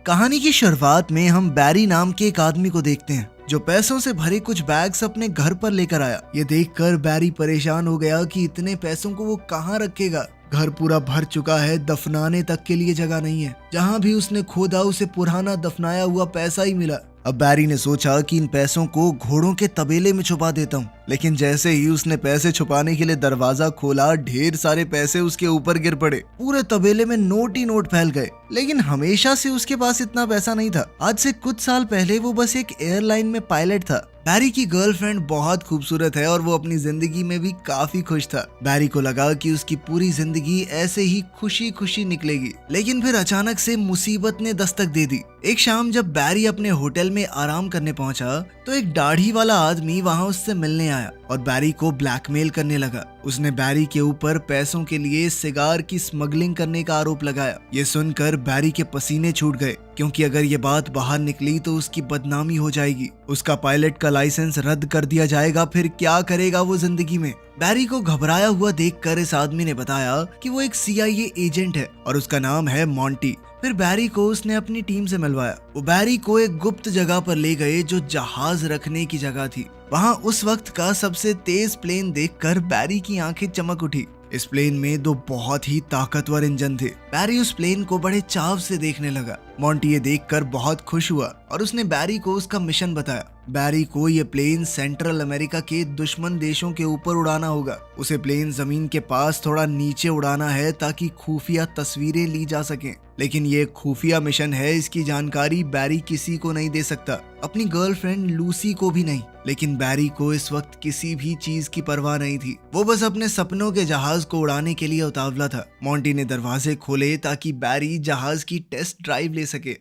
कहानी की शुरुआत में हम बैरी नाम के एक आदमी को देखते हैं जो पैसों से भरे कुछ बैग्स अपने घर पर लेकर आया। ये देखकर बैरी परेशान हो गया कि इतने पैसों को वो कहाँ रखेगा। घर पूरा भर चुका है, दफनाने तक के लिए जगह नहीं है। जहाँ भी उसने खोदा उसे पुराना दफनाया हुआ पैसा ही मिला। अब बैरी ने सोचा कि इन पैसों को घोड़ों के तबेले में छुपा देता हूँ। लेकिन जैसे ही उसने पैसे छुपाने के लिए दरवाजा खोला, ढेर सारे पैसे उसके ऊपर गिर पड़े। पूरे तबेले में नोट ही नोट फैल गए। लेकिन हमेशा से उसके पास इतना पैसा नहीं था। आज से कुछ साल पहले वो बस एक एयरलाइन में पायलट था। बैरी की गर्लफ्रेंड बहुत खूबसूरत है और वो अपनी जिंदगी में भी काफी खुश था। बैरी को लगा कि उसकी पूरी जिंदगी ऐसे ही खुशी खुशी निकलेगी। लेकिन फिर अचानक से मुसीबत ने दस्तक दे दी। एक शाम जब बैरी अपने होटल में आराम करने पहुंचा तो एक दाढ़ी वाला आदमी वहां उससे मिलने आया और बैरी को ब्लैकमेल करने लगा। उसने बैरी के ऊपर पैसों के लिए सिगार की स्मगलिंग करने का आरोप लगाया। ये सुनकर बैरी के पसीने छूट गए, क्योंकि अगर ये बात बाहर निकली तो उसकी बदनामी हो जाएगी। उसका पायलट का लाइसेंस रद्द कर दिया जाएगा। फिर क्या करेगा वो जिंदगी में। बैरी को घबराया हुआ देखकर इस आदमी ने बताया कि वो एक CIA एजेंट है और उसका नाम है मॉन्टी। फिर बैरी को उसने अपनी टीम से मिलवाया। वो बैरी को एक गुप्त जगह पर ले गए जो जहाज रखने की जगह थी। वहां उस वक्त का सबसे तेज प्लेन देखकर बैरी की आंखें चमक उठी। इस प्लेन में 2 बहुत ही ताकतवर इंजन थे। बैरी उस प्लेन को बड़े चाव से देखने लगा। मॉन्टी ये देखकर बहुत खुश हुआ और उसने बैरी को उसका मिशन बताया। बैरी को ये प्लेन सेंट्रल अमेरिका के दुश्मन देशों के ऊपर उड़ाना होगा। उसे प्लेन जमीन के पास थोड़ा नीचे उड़ाना है ताकि खुफिया तस्वीरें ली जा सकें। लेकिन ये खुफिया मिशन है, इसकी जानकारी बैरी किसी को नहीं दे सकता, अपनी गर्लफ्रेंड लूसी को भी नहीं। लेकिन बैरी को इस वक्त किसी भी चीज की परवाह नहीं थी। वो बस अपने सपनों के जहाज को उड़ाने के लिए उतावला था। मॉन्टी ने दरवाजे खोले ताकि बैरी जहाज की टेस्ट ड्राइव ले सके।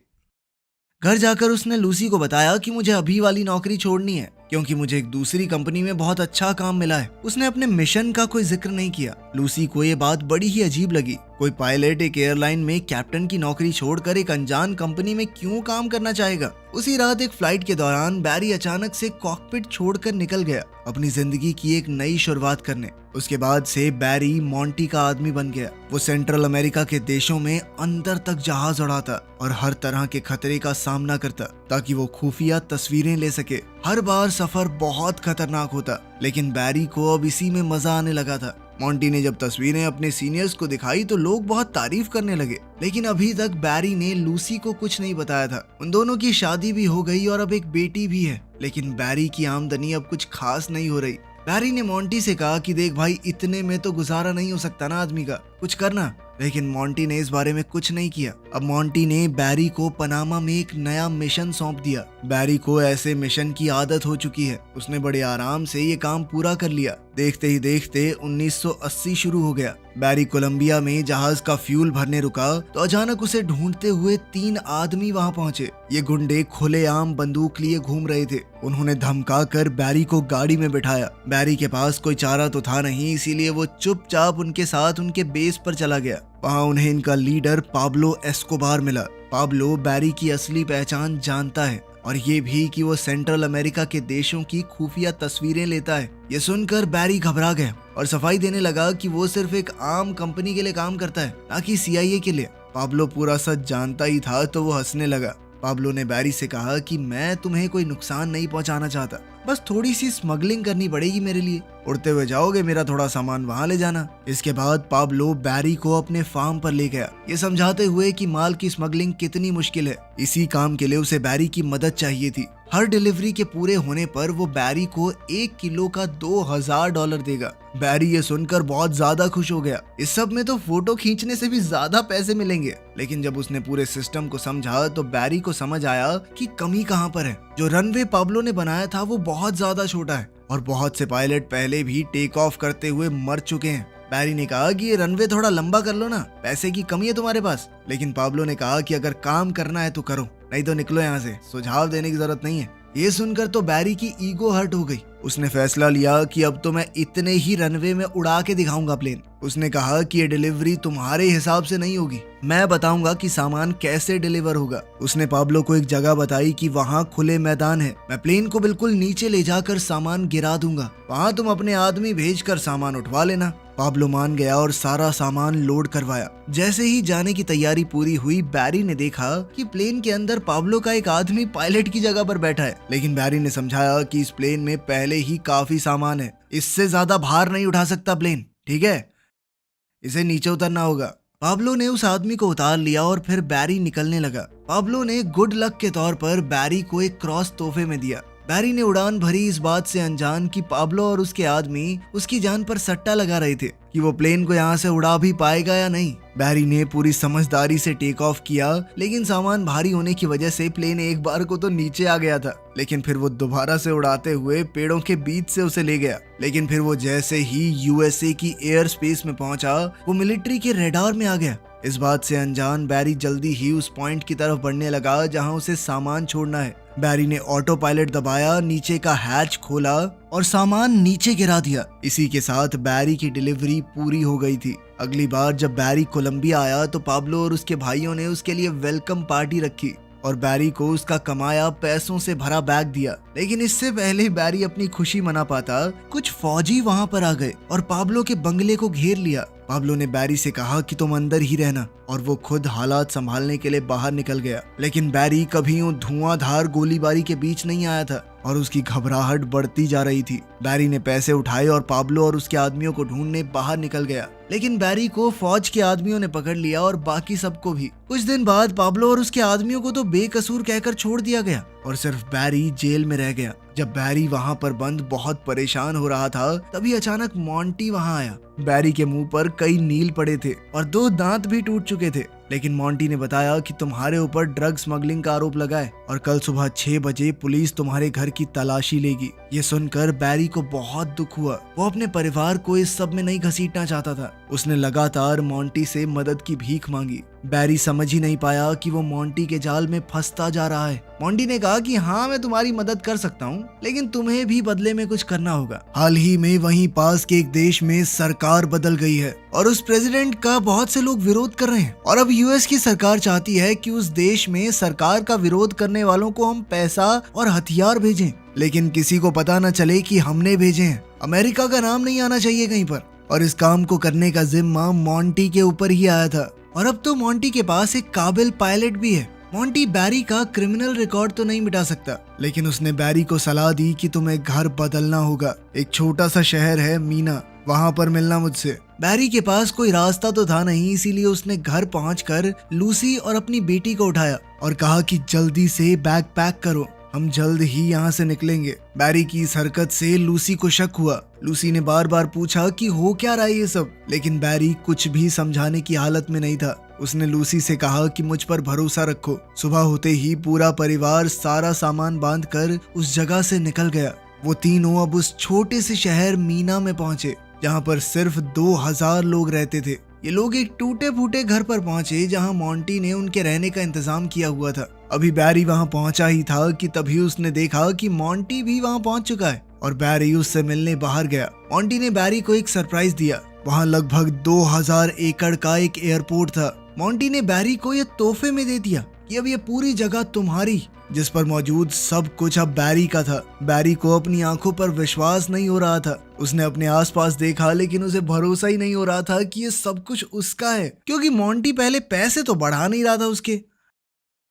घर जाकर उसने लूसी को बताया कि मुझे अभी वाली नौकरी छोड़नी है, क्योंकि मुझे एक दूसरी कंपनी में बहुत अच्छा काम मिला है। उसने अपने मिशन का कोई जिक्र नहीं किया। लूसी को ये बात बड़ी ही अजीब लगी। कोई पायलट एक एयरलाइन में कैप्टन की नौकरी छोड़कर एक अनजान कंपनी में क्यों काम करना चाहेगा। उसी रात एक फ्लाइट के दौरान बैरी अचानक से कॉकपिट छोड़कर निकल गया अपनी जिंदगी की एक नई शुरुआत करने। उसके बाद से बैरी मॉन्टी का आदमी बन गया। वो सेंट्रल अमेरिका के देशों में अंदर तक जहाज उड़ाता और हर तरह के खतरे का सामना करता ताकि वो खुफिया तस्वीरें ले सके। हर बार सफर बहुत खतरनाक होता, लेकिन बैरी को अब इसी में मजा आने लगा था। मॉन्टी ने जब तस्वीरें अपने सीनियर्स को दिखाई तो लोग बहुत तारीफ करने लगे। लेकिन अभी तक बैरी ने लूसी को कुछ नहीं बताया था। उन दोनों की शादी भी हो गई और अब एक बेटी भी है। लेकिन बैरी की आमदनी अब कुछ खास नहीं हो रही। बैरी ने मॉन्टी से कहा कि देख भाई, इतने में तो गुजारा नहीं हो सकता ना आदमी का, कुछ करना। लेकिन मॉन्टी ने इस बारे में कुछ नहीं किया। अब मॉन्टी ने बैरी को पनामा में एक नया मिशन सौंप दिया। बैरी को ऐसे मिशन की आदत हो चुकी है। उसने बड़े आराम से ये काम पूरा कर लिया। देखते ही देखते 1980 शुरू हो गया। बैरी कोलंबिया में जहाज का फ्यूल भरने रुका तो अचानक उसे ढूंढते हुए 3 आदमी वहां पहुंचे। ये गुंडे खुलेआम बंदूक लिए घूम रहे थे। उन्होंने धमका कर बैरी को गाड़ी में बिठाया। बैरी के पास कोई चारा तो था नहीं, इसीलिए वो चुपचाप उनके साथ उनके बेस पर चला गया। वहां उन्हें इनका लीडर पाब्लो एस्कोबार मिला। पाब्लो बैरी की असली पहचान जानता है और ये भी कि वो सेंट्रल अमेरिका के देशों की खुफिया तस्वीरें लेता है। ये सुनकर बैरी घबरा गया और सफाई देने लगा कि वो सिर्फ एक आम कंपनी के लिए काम करता है, ना कि CIA के लिए। पाब्लो पूरा सच जानता ही था तो वो हंसने लगा। पाब्लो ने बैरी से कहा कि मैं तुम्हें कोई नुकसान नहीं पहुंचाना चाहता, बस थोड़ी सी स्मगलिंग करनी पड़ेगी मेरे लिए। उड़ते हुए जाओगे, मेरा थोड़ा सामान वहां ले जाना। इसके बाद पाब्लो बैरी को अपने फार्म पर ले गया, ये समझाते हुए कि माल की स्मगलिंग कितनी मुश्किल है। इसी काम के लिए उसे बैरी की मदद चाहिए थी। हर डिलीवरी के पूरे होने पर वो बैरी को 1 किलो का $2000 देगा। बैरी ये सुनकर बहुत ज्यादा खुश हो गया। इस सब में तो फोटो खींचने से भी ज्यादा पैसे मिलेंगे। लेकिन जब उसने पूरे सिस्टम को समझा तो बैरी को समझ आया कि कमी कहाँ पर है। जो रनवे पाब्लो ने बनाया था वो बहुत ज्यादा छोटा है और बहुत से पायलट पहले भी टेक ऑफ करते हुए मर चुके हैं। बैरी ने कहा कि ये रनवे थोड़ा लंबा कर लो ना, पैसे की कमी है तुम्हारे पास। लेकिन पाब्लो ने कहा कि अगर काम करना है तो करो, नहीं तो निकलो यहाँ से, सुझाव देने की जरूरत नहीं है। ये सुनकर तो बैरी की ईगो हर्ट हो गई। उसने फैसला लिया कि अब तो मैं इतने ही रनवे में उड़ा के दिखाऊंगा प्लेन। उसने कहा कि ये डिलीवरी तुम्हारे हिसाब से नहीं होगी, मैं बताऊंगा कि सामान कैसे डिलीवर होगा। उसने पाब्लो को एक जगह बताई कि वहाँ खुले मैदान है, मैं प्लेन को बिल्कुल नीचे ले जाकर सामान गिरा दूंगा, वहाँ तुम अपने आदमी भेजकर सामान उठवा लेना। पाब्लो मान गया और सारा सामान लोड करवाया। जैसे ही जाने की तैयारी पूरी हुई, बैरी ने देखा कि प्लेन के अंदर पाब्लो का एक आदमी पायलट की जगह पर बैठा है। लेकिन बैरी ने समझाया कि इस प्लेन में पहले ही काफी सामान है, इससे ज्यादा भार नहीं उठा सकता प्लेन, ठीक है, इसे नीचे उतरना होगा। पाब्लो ने उस आदमी को उतार लिया और फिर बैरी निकलने लगा। पाब्लो ने गुड लक के तौर पर बैरी को एक क्रॉस तोहफे में दिया। बैरी ने उड़ान भरी, इस बात से अनजान कि पाब्लो और उसके आदमी उसकी जान पर सट्टा लगा रहे थे कि वो प्लेन को यहाँ से उड़ा भी पाएगा या नहीं। बैरी ने पूरी समझदारी से टेक ऑफ किया, लेकिन सामान भारी होने की वजह से प्लेन एक बार को तो नीचे आ गया था, लेकिन फिर वो दोबारा से उड़ाते हुए पेड़ों के बीच से उसे ले गया। लेकिन फिर वो जैसे ही यूएसए की एयर स्पेस में पहुंचा, वो मिलिट्री के रेडार में आ गया। इस बात से अनजान बैरी जल्दी ही उस पॉइंट की तरफ बढ़ने लगा जहां उसे सामान छोड़ना है। बैरी ने ऑटो पायलट दबाया, नीचे का हैच खोला और सामान नीचे गिरा दिया। इसी के साथ बैरी की डिलीवरी पूरी हो गई थी। अगली बार जब बैरी कोलंबिया आया तो पाब्लो और उसके भाइयों ने उसके लिए वेलकम पार्टी रखी और बैरी को उसका कमाया पैसों से भरा बैग दिया। लेकिन इससे पहले बैरी अपनी खुशी मना पाता, कुछ फौजी वहां पर आ गए और पाब्लो के बंगले को घेर लिया। पाब्लो ने बैरी से कहा कि तुम अंदर ही रहना और वो खुद हालात संभालने के लिए बाहर निकल गया। लेकिन बैरी कभी यूं धुआंधार गोलीबारी के बीच नहीं आया था और उसकी घबराहट बढ़ती जा रही थी। बैरी ने पैसे उठाए और पाब्लो और उसके आदमियों को ढूंढने बाहर निकल गया। लेकिन बैरी को फौज के आदमियों ने पकड़ लिया और बाकी सबको भी। कुछ दिन बाद पाब्लो और उसके आदमियों को तो बेकसूर कहकर छोड़ दिया गया और सिर्फ बैरी जेल में रह गया। जब बैरी वहां पर बंद बहुत परेशान हो रहा था, तभी अचानक मॉन्टी वहां आया। बैरी के मुंह पर कई नील पड़े थे और 2 दांत भी टूट चुके थे। लेकिन मॉन्टी ने बताया कि तुम्हारे ऊपर ड्रग स्मगलिंग का आरोप लगा है और कल सुबह 6 बजे पुलिस तुम्हारे घर की तलाशी लेगी। ये सुनकर बैरी को बहुत दुख हुआ। वो अपने परिवार को इस सब में नहीं घसीटना चाहता था। उसने लगातार मॉन्टी से मदद की भीख मांगी। बैरी समझ ही नहीं पाया कि वो मॉन्टी के जाल में फंसता जा रहा है। मॉन्टी ने कहा कि हाँ, मैं तुम्हारी मदद कर सकता हूँ, लेकिन तुम्हें भी बदले में कुछ करना होगा। हाल ही में वहीं पास के एक देश में सरकार बदल गई है और उस प्रेसिडेंट का बहुत से लोग विरोध कर रहे हैं और अब यूएस की सरकार चाहती है कि उस देश में सरकार का विरोध करने वालों को हम पैसा और हथियार भेजें, लेकिन किसी को पता न चले कि हमने भेजे हैं। अमेरिका का नाम नहीं आना चाहिए कहीं पर। और इस काम को करने का जिम्मा मॉन्टी के ऊपर ही आया था और अब तो मॉन्टी के पास एक काबिल पायलट भी है। मॉन्टी बैरी का क्रिमिनल रिकॉर्ड तो नहीं मिटा सकता, लेकिन उसने बैरी को सलाह दी कि तुम्हें घर बदलना होगा। एक छोटा सा शहर है मीना, वहां पर मिलना मुझसे। बैरी के पास कोई रास्ता तो था नहीं, इसीलिए उसने घर पहुंचकर लूसी और अपनी बेटी को उठाया और कहा कि जल्दी से बैग पैक करो, हम जल्द ही यहाँ से निकलेंगे। बैरी की इस हरकत से लूसी को शक हुआ। लूसी ने बार बार पूछा कि हो क्या रहा है ये सब, लेकिन बैरी कुछ भी समझाने की हालत में नहीं था। उसने लूसी से कहा कि मुझ पर भरोसा रखो। सुबह होते ही पूरा परिवार सारा सामान बांधकर उस जगह से निकल गया। वो तीनों अब उस छोटे से शहर मीना में पहुंचे, जहाँ पर सिर्फ 2000 लोग रहते थे। ये लोग एक टूटे फूटे घर पर पहुंचे जहां मॉन्टी ने उनके रहने का इंतजाम किया हुआ था। अभी बैरी वहां पहुंचा ही था कि तभी उसने देखा कि मॉन्टी भी वहां पहुंच चुका है और बैरी उससे मिलने बाहर गया। मॉन्टी ने बैरी को एक सरप्राइज दिया। वहां लगभग 2000 एकड़ का एक एयरपोर्ट था। मॉन्टी ने बैरी को ये तोहफे में दे दिया कि अब ये पूरी जगह तुम्हारी, जिस पर मौजूद सब कुछ अब बैरी का था। बैरी को अपनी आंखों पर विश्वास नहीं हो रहा था। उसने अपने आसपास देखा, लेकिन उसे भरोसा ही नहीं हो रहा था कि ये सब कुछ उसका है, क्योंकि मॉन्टी पहले पैसे तो बढ़ा नहीं रहा था उसके।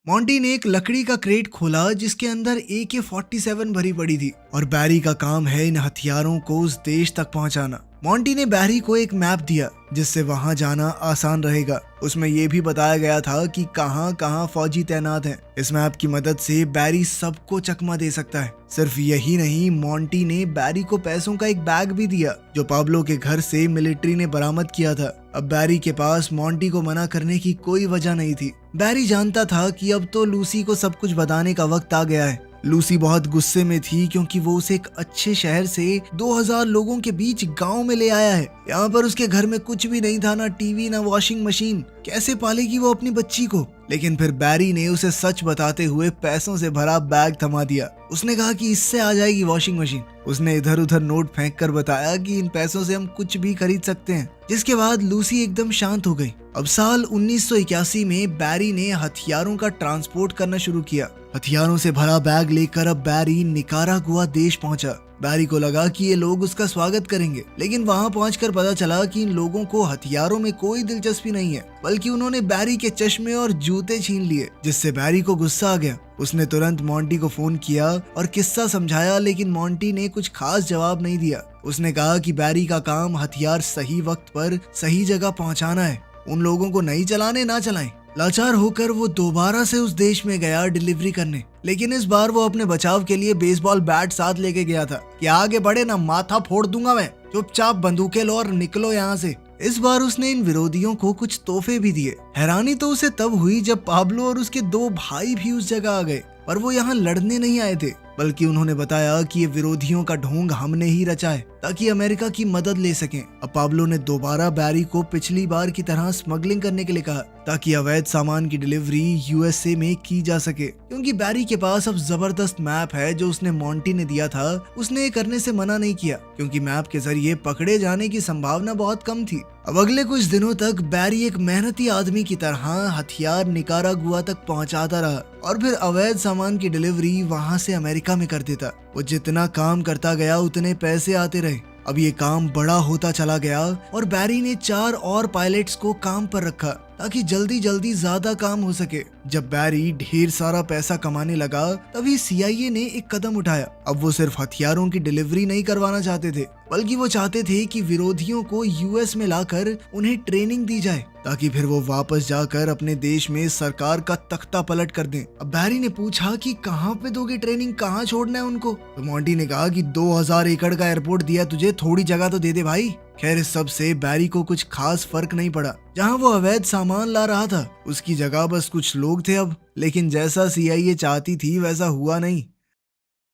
मॉन्टी ने एक लकड़ी का क्रेट खोला जिसके अंदर AK-47 भरी पड़ी थी और बैरी का काम है इन हथियारों को उस देश तक पहुंचाना। मॉन्टी ने बैरी को एक मैप दिया जिससे वहां जाना आसान रहेगा। उसमें यह भी बताया गया था कि कहां कहां फौजी तैनात हैं। इस मैप की मदद से बैरी सबको चकमा दे सकता है। सिर्फ यही नहीं, मॉन्टी ने बैरी को पैसों का एक बैग भी दिया जो पाब्लो के घर से मिलिट्री ने बरामद किया था। अब बैरी के पास मॉन्टी को मना करने की कोई वजह नहीं थी। बैरी जानता था कि अब तो लूसी को सब कुछ बताने का वक्त आ गया है। लूसी बहुत गुस्से में थी क्योंकि वो उसे एक अच्छे शहर से 2000 लोगों के बीच गांव में ले आया है। यहाँ पर उसके घर में कुछ भी नहीं था, ना टीवी ना वॉशिंग मशीन। कैसे पालेगी वो अपनी बच्ची को? लेकिन फिर बैरी ने उसे सच बताते हुए पैसों से भरा बैग थमा दिया। उसने कहा कि इससे आ जाएगी वॉशिंग मशीन। उसने इधर उधर नोट फेंक कर बताया कि इन पैसों से हम कुछ भी खरीद सकते हैं, जिसके बाद लूसी एकदम शांत हो गई। अब साल 1981 में बैरी ने हथियारों का ट्रांसपोर्ट करना शुरू किया। हथियारों से भरा बैग लेकर अब बैरी निकारागुआ देश पहुंचा। बैरी को लगा कि ये लोग उसका स्वागत करेंगे, लेकिन वहाँ पहुंचकर पता चला कि इन लोगों को हथियारों में कोई दिलचस्पी नहीं है, बल्कि उन्होंने बैरी के चश्मे और जूते छीन लिए, जिससे बैरी को गुस्सा आ गया। उसने तुरंत मोंटी को फोन किया और किस्सा समझाया, लेकिन मोंटी ने कुछ खास जवाब नहीं दिया। उसने कहा कि बैरी का काम हथियार सही वक्त पर सही जगह पहुंचाना है, उन लोगों को नहीं चलाने ना चलाएं। लाचार होकर वो दोबारा से उस देश में गया डिलीवरी करने, लेकिन इस बार वो अपने बचाव के लिए बेसबॉल बैट साथ लेके गया था कि आगे बढ़े ना माथा फोड़ दूंगा मैं, चुपचाप बंदूकें लो और निकलो यहाँ से। इस बार उसने इन विरोधियों को कुछ तोहफे भी दिए। हैरानी तो उसे तब हुई जब पाब्लो और उसके 2 भाई भी उस जगह आ गए, पर वो यहाँ लड़ने नहीं आए थे, बल्कि उन्होंने बताया कि ये विरोधियों का ढोंग हमने ही रचा है ताकि अमेरिका की मदद ले सकें। अब पाब्लो ने दोबारा बैरी को पिछली बार की तरह स्मगलिंग करने के लिए कहा ताकि अवैध सामान की डिलीवरी यूएसए में की जा सके, क्योंकि बैरी के पास अब जबरदस्त मैप है जो उसने मोंटी ने दिया था। उसने ये करने से मना नहीं किया क्योंकि मैप के जरिए पकड़े जाने की संभावना बहुत कम थी। अब अगले कुछ दिनों तक बैरी एक मेहनती आदमी की तरह हथियार निकारागुआ तक पहुंचाता रहा और फिर अवैध सामान की डिलीवरी वहां से अमेरिका में कर देता। वो जितना काम करता गया उतने पैसे आते रहे। अब ये काम बड़ा होता चला गया और बैरी ने 4 और पायलट्स को काम पर रखा ताकि जल्दी जल्दी ज्यादा काम हो सके। जब बैरी ढेर सारा पैसा कमाने लगा तभी सीआईए ने एक कदम उठाया। अब वो सिर्फ हथियारों की डिलीवरी नहीं करवाना चाहते थे, बल्कि वो चाहते थे कि विरोधियों को यूएस में लाकर उन्हें ट्रेनिंग दी जाए ताकि फिर वो वापस जाकर अपने देश में सरकार का तख्ता पलट कर दें। अब बैरी ने पूछा कि कहाँ पे दोगे ट्रेनिंग, कहाँ छोड़ना है उनको? तो मोंटी ने कहा कि 2000 एकड़ का एयरपोर्ट दिया तुझे, थोड़ी जगह तो दे दे भाई। खैर इस सब से बैरी को कुछ खास फर्क नहीं पड़ा। जहाँ वो अवैध सामान ला रहा था उसकी जगह बस कुछ लोग थे अब, लेकिन जैसा सीआईए चाहती थी वैसा हुआ नहीं।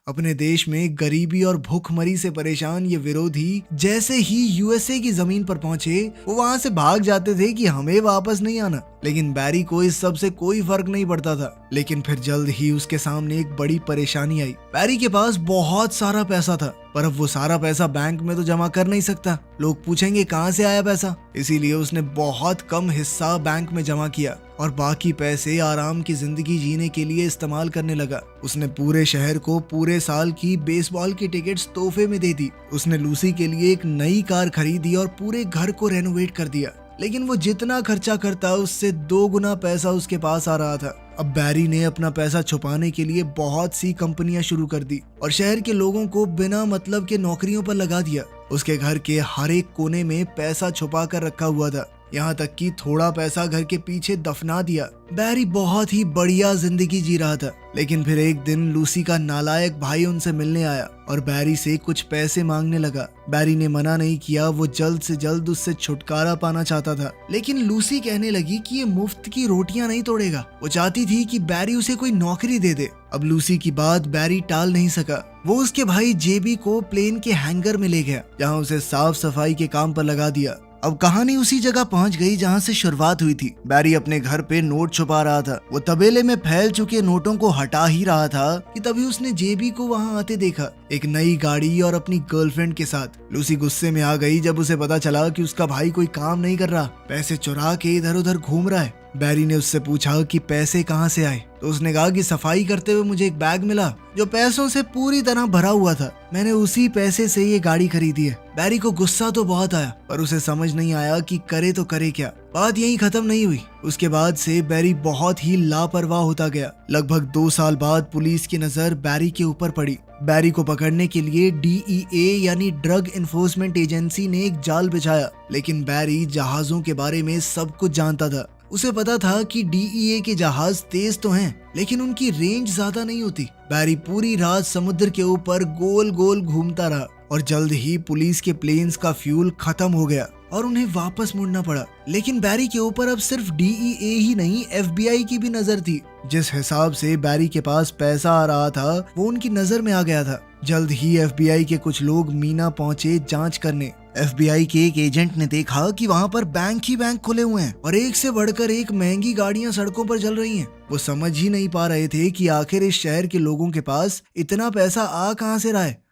अपने देश में गरीबी और भूखमरी से परेशान ये विरोधी जैसे ही यूएसए की जमीन पर पहुंचे वो वहां से भाग जाते थे कि हमें वापस नहीं आना, लेकिन बैरी को इस सब से कोई फर्क नहीं पड़ता था। लेकिन फिर जल्द ही उसके सामने एक बड़ी परेशानी आई। बैरी के पास बहुत सारा पैसा था, पर अब वो सारा पैसा बैंक में तो जमा कर नहीं सकता, लोग पूछेंगे कहाँ से आया पैसा। इसीलिए उसने बहुत कम हिस्सा बैंक में जमा किया और बाकी पैसे आराम की जिंदगी जीने के लिए इस्तेमाल करने लगा। उसने पूरे शहर को पूरे साल की बेसबॉल की टिकट्स तोहफे में दे दी। उसने लूसी के लिए एक नई कार खरीदी और पूरे घर को रेनोवेट कर दिया, लेकिन वो जितना खर्चा करता उससे 2 गुना पैसा उसके पास आ रहा था। अब बैरी ने अपना पैसा छुपाने के लिए बहुत सी कंपनियां शुरू कर दी और शहर के लोगों को बिना मतलब के नौकरियों पर लगा दिया। उसके घर के हर एक कोने में पैसा छुपा कर रखा हुआ था, यहाँ तक कि थोड़ा पैसा घर के पीछे दफना दिया। बैरी बहुत ही बढ़िया जिंदगी जी रहा था, लेकिन फिर एक दिन लूसी का नालायक भाई उनसे मिलने आया और बैरी से कुछ पैसे मांगने लगा। बैरी ने मना नहीं किया, वो जल्द से जल्द उससे छुटकारा पाना चाहता था, लेकिन लूसी कहने लगी कि ये मुफ्त की रोटियां नहीं तोड़ेगा। वो चाहती थी कि बैरी उसे कोई नौकरी दे दे। अब लूसी की बात बैरी टाल नहीं सका। वो उसके भाई जेबी को प्लेन के हैंगर में ले गया, जहाँ उसे साफ सफाई के काम पर लगा दिया। अब कहानी उसी जगह पहुंच गई जहां से शुरुआत हुई थी। बैरी अपने घर पे नोट छुपा रहा था। वो तबेले में फैल चुके नोटों को हटा ही रहा था कि तभी उसने जेबी को वहां आते देखा, एक नई गाड़ी और अपनी गर्लफ्रेंड के साथ। लूसी गुस्से में आ गई जब उसे पता चला कि उसका भाई कोई काम नहीं कर रहा, पैसे चुरा के इधर उधर घूम रहा है। बैरी ने उससे पूछा कि पैसे कहाँ से आए, तो उसने कहा कि सफाई करते हुए मुझे एक बैग मिला जो पैसों से पूरी तरह भरा हुआ था, मैंने उसी पैसे से ये गाड़ी खरीदी है। बैरी को गुस्सा तो बहुत आया, पर उसे समझ नहीं आया कि करे तो करे क्या। बात यहीं खत्म नहीं हुई। उसके बाद से बैरी बहुत ही लापरवाह होता गया। लगभग 2 साल बाद पुलिस की नजर बैरी के ऊपर पड़ी। बैरी को पकड़ने के लिए DEA यानी ड्रग इन्फोर्समेंट एजेंसी ने एक जाल बिछाया, लेकिन बैरी जहाजों के बारे में सब कुछ जानता था। उसे पता था कि DEA के जहाज तेज तो हैं, लेकिन उनकी रेंज ज्यादा नहीं होती। बैरी पूरी रात समुद्र के ऊपर गोल गोल घूमता रहा और जल्द ही पुलिस के प्लेन्स का फ्यूल खत्म हो गया और उन्हें वापस मुड़ना पड़ा। लेकिन बैरी के ऊपर अब सिर्फ DEA ही नहीं, FBI की भी नजर थी। जिस हिसाब से बैरी के पास पैसा आ रहा था वो उनकी नजर में आ गया था। जल्द ही FBI के कुछ लोग मीना पहुंचे जांच करने। FBI के एक एजेंट ने देखा कि वहां पर बैंक ही बैंक खुले हुए हैं और एक से बढ़कर एक महंगी गाड़ियां सड़कों पर चल रही हैं। वो समझ ही नहीं पा रहे थे कि आखिर इस शहर के लोगों के पास इतना पैसा आ कहां से रहा है।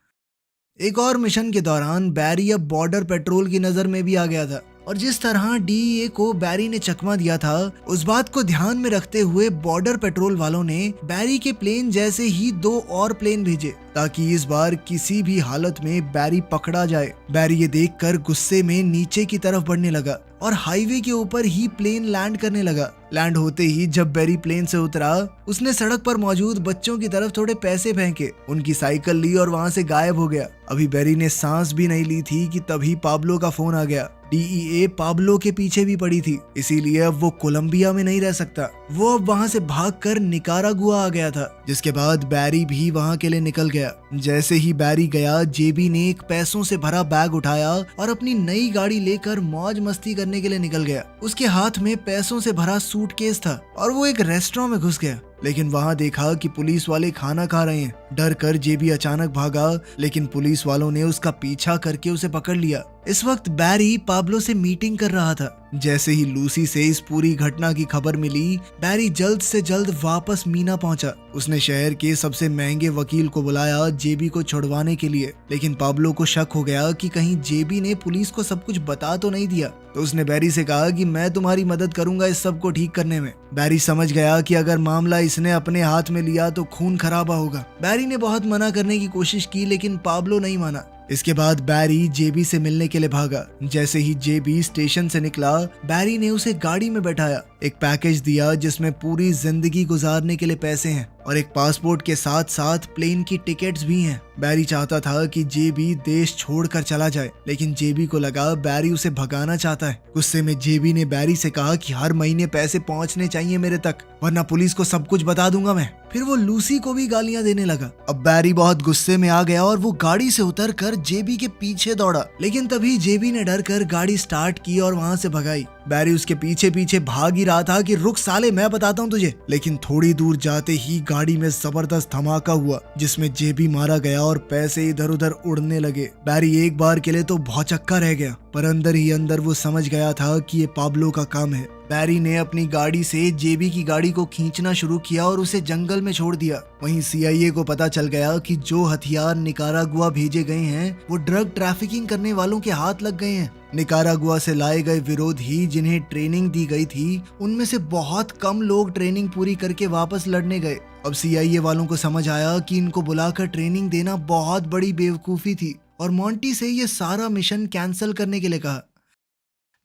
एक और मिशन के दौरान बैरी अब बॉर्डर पेट्रोल की नजर में भी आ गया था। और जिस तरह डीईए को बैरी ने चकमा दिया था, उस बात को ध्यान में रखते हुए बॉर्डर पेट्रोल वालों ने बैरी के प्लेन जैसे ही 2 और प्लेन भेजे ताकि इस बार किसी भी हालत में बैरी पकड़ा जाए। बैरी ये देखकर गुस्से में नीचे की तरफ बढ़ने लगा और हाईवे के ऊपर ही प्लेन लैंड करने लगा। लैंड होते ही जब बैरी प्लेन से उतरा, उसने सड़क पर मौजूद बच्चों की तरफ थोड़े पैसे फेंके, उनकी साइकिल ली और वहां से गायब हो गया। अभी बैरी ने सांस भी नहीं ली थी कि तभी पाब्लो का फोन आ गया। डीईए पाब्लो के पीछे भी पड़ी थी, इसीलिए अब वो कोलंबिया में नहीं रह सकता। वो अब वहां से भागकर निकारागुआ आ गया था, जिसके बाद बैरी भी वहां के लिए निकल गया। जैसे ही बैरी गया, जेबी ने एक पैसों से भरा बैग उठाया और अपनी नई गाड़ी लेकर मौज मस्ती करने के लिए निकल गया। उसके हाथ में पैसों से भरा सूटकेस था और वो एक रेस्टोरेंट में घुस गया, लेकिन वहां देखा कि पुलिस वाले खाना खा रहे हैं। डर कर जेबी अचानक भागा, लेकिन पुलिस वालों ने उसका पीछा करके उसे पकड़ लिया। इस वक्त बैरी पाब्लो से मीटिंग कर रहा था। जैसे ही लूसी से इस पूरी घटना की खबर मिली, बैरी जल्द से जल्द वापस मीना पहुंचा। उसने शहर के सबसे महंगे वकील को बुलाया जेबी को छुड़वाने के लिए, लेकिन पाब्लो को शक हो गया कि कहीं जेबी ने पुलिस को सब कुछ बता तो नहीं दिया। तो उसने बैरी से कहा कि मैं तुम्हारी मदद करूंगा इस सब को ठीक करने में। बैरी समझ गया कि अगर मामला इसने अपने हाथ में लिया तो खून खराबा होगा। बैरी ने बहुत मना करने की कोशिश की, लेकिन पाब्लो नहीं माना। इसके बाद बैरी जेबी से मिलने के लिए भागा। जैसे ही जेबी स्टेशन से निकला, बैरी ने उसे गाड़ी में बैठाया, एक पैकेज दिया जिसमें पूरी जिंदगी गुजारने के लिए पैसे हैं और एक पासपोर्ट के साथ साथ प्लेन की टिकट्स भी हैं। बैरी चाहता था कि जेबी देश छोड़कर चला जाए, लेकिन जेबी को लगा बैरी उसे भगाना चाहता है। गुस्से में जेबी ने बैरी से कहा कि हर महीने पैसे पहुंचने चाहिए मेरे तक, वरना पुलिस को सब कुछ बता दूंगा मैं। फिर वो लूसी को भी गालियां देने लगा। अब बैरी बहुत गुस्से में आ गया और वो गाड़ी से उतरकर जेबी के पीछे दौड़ा, लेकिन तभी जेबी ने डर कर गाड़ी स्टार्ट की और वहां से भगाई। बैरी उसके पीछे पीछे भाग ही रहा था कि रुक साले, मैं बताता हूँ तुझे। लेकिन थोड़ी दूर जाते ही गाड़ी में जबरदस्त धमाका हुआ, जिसमें जेबी मारा गया और पैसे इधर उधर उड़ने लगे। बैरी एक बार के लिए तो भौचक्का रह गया, पर अंदर ही अंदर वो समझ गया था कि ये पाब्लो का काम है। बैरी ने अपनी गाड़ी से जेबी की गाड़ी को खींचना शुरू किया और उसे जंगल में छोड़ दिया। वहीं सीआईए को पता चल गया कि जो हथियार निकारागुआ भेजे गए हैं वो ड्रग ट्रैफिकिंग करने वालों के हाथ लग गए हैं। निकारागुआ से लाए गए विरोधी जिन्हें ट्रेनिंग दी गई थी, उनमें से बहुत कम लोग ट्रेनिंग पूरी करके वापस लड़ने गए। अब सीआईए वालों को समझ आया कि इनको बुलाकर ट्रेनिंग देना बहुत बड़ी बेवकूफी थी और मोंटी से ये सारा मिशन कैंसिल करने के लिए कहा।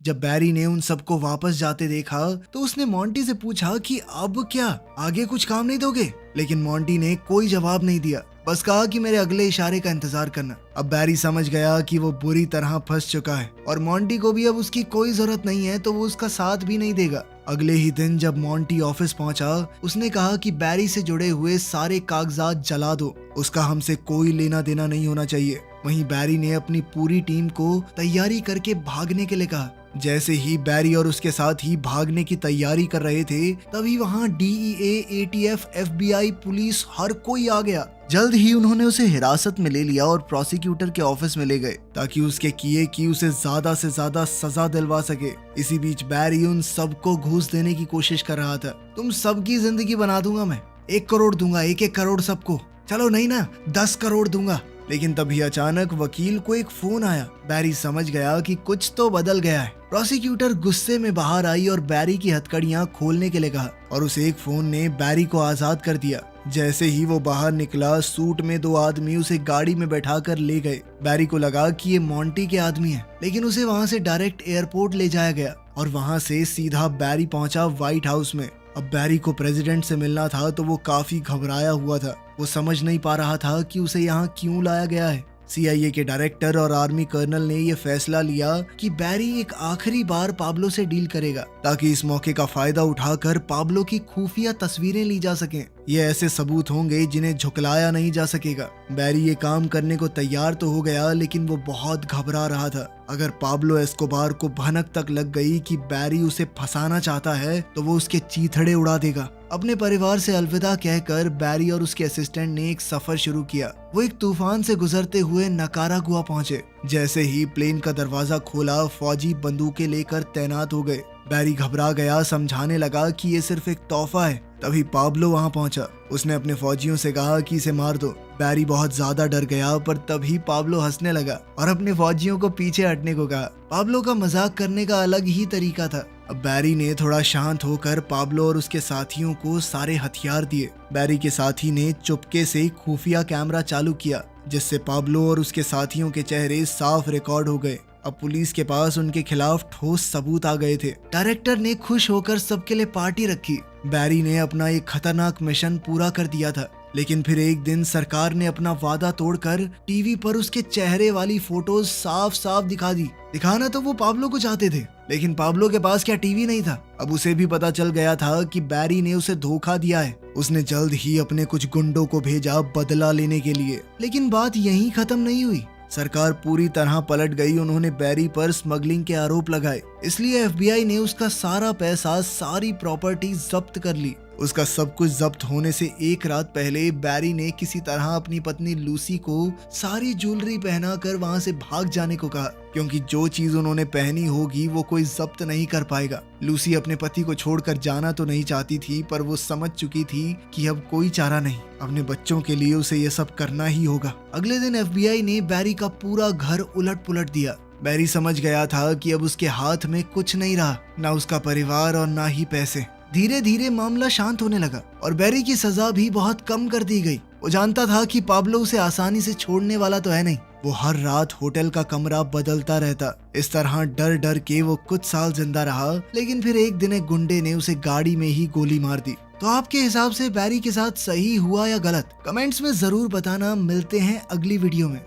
जब बैरी ने उन सबको वापस जाते देखा तो उसने मोंटी से पूछा कि अब क्या, आगे कुछ काम नहीं दोगे? लेकिन मोंटी ने कोई जवाब नहीं दिया, बस कहा कि मेरे अगले इशारे का इंतजार करना। अब बैरी समझ गया कि वो बुरी तरह फंस चुका है और मोंटी को भी अब उसकी कोई जरूरत नहीं है, तो वो उसका साथ भी नहीं देगा। अगले ही दिन जब मोंटी ऑफिस पहुंचा, उसने कहा कि बैरी से जुड़े हुए सारे कागजात जला दो, उसका हमसे कोई लेना देना नहीं होना चाहिए। वहीं बैरी ने अपनी पूरी टीम को तैयारी करके भागने के लिए कहा। जैसे ही बैरी और उसके साथ ही भागने की तैयारी कर रहे थे, तभी वहां डीईए, एटीएफ, एफबीआई, पुलिस हर कोई आ गया। जल्द ही उन्होंने उसे हिरासत में ले लिया और प्रोसिक्यूटर के ऑफिस में ले गए ताकि उसके किए की उसे ज्यादा से ज्यादा सजा दिलवा सके। इसी बीच बैरी उन सबको घूस देने की कोशिश कर रहा था। तुम सबकी जिंदगी बना दूंगा मैं, 1 करोड़ दूंगा, 1-1 करोड़ सबको, चलो नहीं ना 10 करोड़ दूंगा। लेकिन तभी अचानक वकील को एक फोन आया। बैरी समझ गया कि कुछ तो बदल गया है। प्रोसिक्यूटर गुस्से में बाहर आई और बैरी की हथकड़ियां खोलने के लिए कहा और उस एक फोन ने बैरी को आजाद कर दिया। जैसे ही वो बाहर निकला, सूट में 2 आदमी उसे गाड़ी में बैठाकर ले गए। बैरी को लगा कि ये मोंटी के आदमी हैं, लेकिन उसे वहां से डायरेक्ट एयरपोर्ट ले जाया गया और वहां से सीधा बैरी पहुंचा व्हाइट हाउस में। अब बैरी को प्रेसिडेंट से मिलना था तो वो काफी घबराया हुआ था। वो समझ नहीं पा रहा था कि उसे यहाँ क्यों लाया गया है। सीआईए के डायरेक्टर और आर्मी कर्नल ने यह फैसला लिया कि बैरी एक आखिरी बार पाब्लो से डील करेगा ताकि इस मौके का फायदा उठाकर पाब्लो की खुफिया तस्वीरें ली जा सकें। ये ऐसे सबूत होंगे जिन्हें झुकलाया नहीं जा सकेगा। बैरी ये काम करने को तैयार तो हो गया, लेकिन वो बहुत घबरा रहा था। अगर पाब्लो एस्कोबार को भनक तक लग गई कि बैरी उसे फंसाना चाहता है तो वो उसके चीथड़े उड़ा देगा। अपने परिवार से अलविदा कहकर बैरी और उसके असिस्टेंट ने एक सफर शुरू किया। वो एक तूफान से गुजरते हुए निकारागुआ पहुंचे। जैसे ही प्लेन का दरवाजा खोला, फौजी बंदूकें लेकर तैनात हो गए। बैरी घबरा गया, समझाने लगा कि ये सिर्फ एक तोहफा है, तभी पाब्लो वहां पहुंचा। उसने अपने फौजियों से कहा कि इसे मार दो। बैरी बहुत ज्यादा डर गया, पर तभी पाब्लो हंसने लगा और अपने फौजियों को पीछे हटने को कहा। पाब्लो का मजाक करने का अलग ही तरीका था। अब बैरी ने थोड़ा शांत होकर पाब्लो और उसके साथियों को सारे हथियार दिए। बैरी के साथी ने चुपके से खुफिया कैमरा चालू किया, जिससे पाब्लो और उसके साथियों के चेहरे साफ रिकॉर्ड हो गए। अब पुलिस के पास उनके खिलाफ ठोस सबूत आ गए थे। डायरेक्टर ने खुश होकर सबके लिए पार्टी रखी। बैरी ने अपना एक खतरनाक मिशन पूरा कर दिया था, लेकिन फिर एक दिन सरकार ने अपना वादा तोड़कर टीवी पर उसके चेहरे वाली फोटोज साफ साफ दिखा दी। दिखाना तो वो पाब्लो को चाहते थे, लेकिन पाब्लो के पास क्या टीवी नहीं था। अब उसे भी पता चल गया था कि बैरी ने उसे धोखा दिया है। उसने जल्द ही अपने कुछ गुंडों को भेजा बदला लेने के लिए। लेकिन बात यहीं खत्म नहीं हुई। सरकार पूरी तरह पलट गई। उन्होंने बैरी पर स्मगलिंग के आरोप लगाए, इसलिए एफबीआई ने उसका सारा पैसा, सारी प्रॉपर्टी जब्त कर ली। उसका सब कुछ जब्त होने से एक रात पहले बैरी ने किसी तरह अपनी पत्नी लूसी को सारी ज्वेलरी पहनाकर वहां से भाग जाने को कहा, क्योंकि जो चीज उन्होंने पहनी होगी वो कोई जब्त नहीं कर पाएगा। लूसी अपने पति को छोड़कर जाना तो नहीं चाहती थी, पर वो समझ चुकी थी कि अब कोई चारा नहीं। अपने बच्चों के लिए उसे ये सब करना ही होगा। अगले दिन एफबीआई ने बैरी का पूरा घर उलट पुलट दिया। बैरी समझ गया था कि अब उसके हाथ में कुछ नहीं रहा, ना उसका परिवार और ना ही पैसे। धीरे धीरे मामला शांत होने लगा और बैरी की सजा भी बहुत कम कर दी गई। वो जानता था कि पाब्लो उसे आसानी से छोड़ने वाला तो है नहीं। वो हर रात होटल का कमरा बदलता रहता। इस तरह डर डर के वो कुछ साल जिंदा रहा, लेकिन फिर एक दिन एक गुंडे ने उसे गाड़ी में ही गोली मार दी। तो आपके हिसाब से बैरी के साथ सही हुआ या गलत? कमेंट्स में जरूर बताना। मिलते हैं अगली वीडियो में।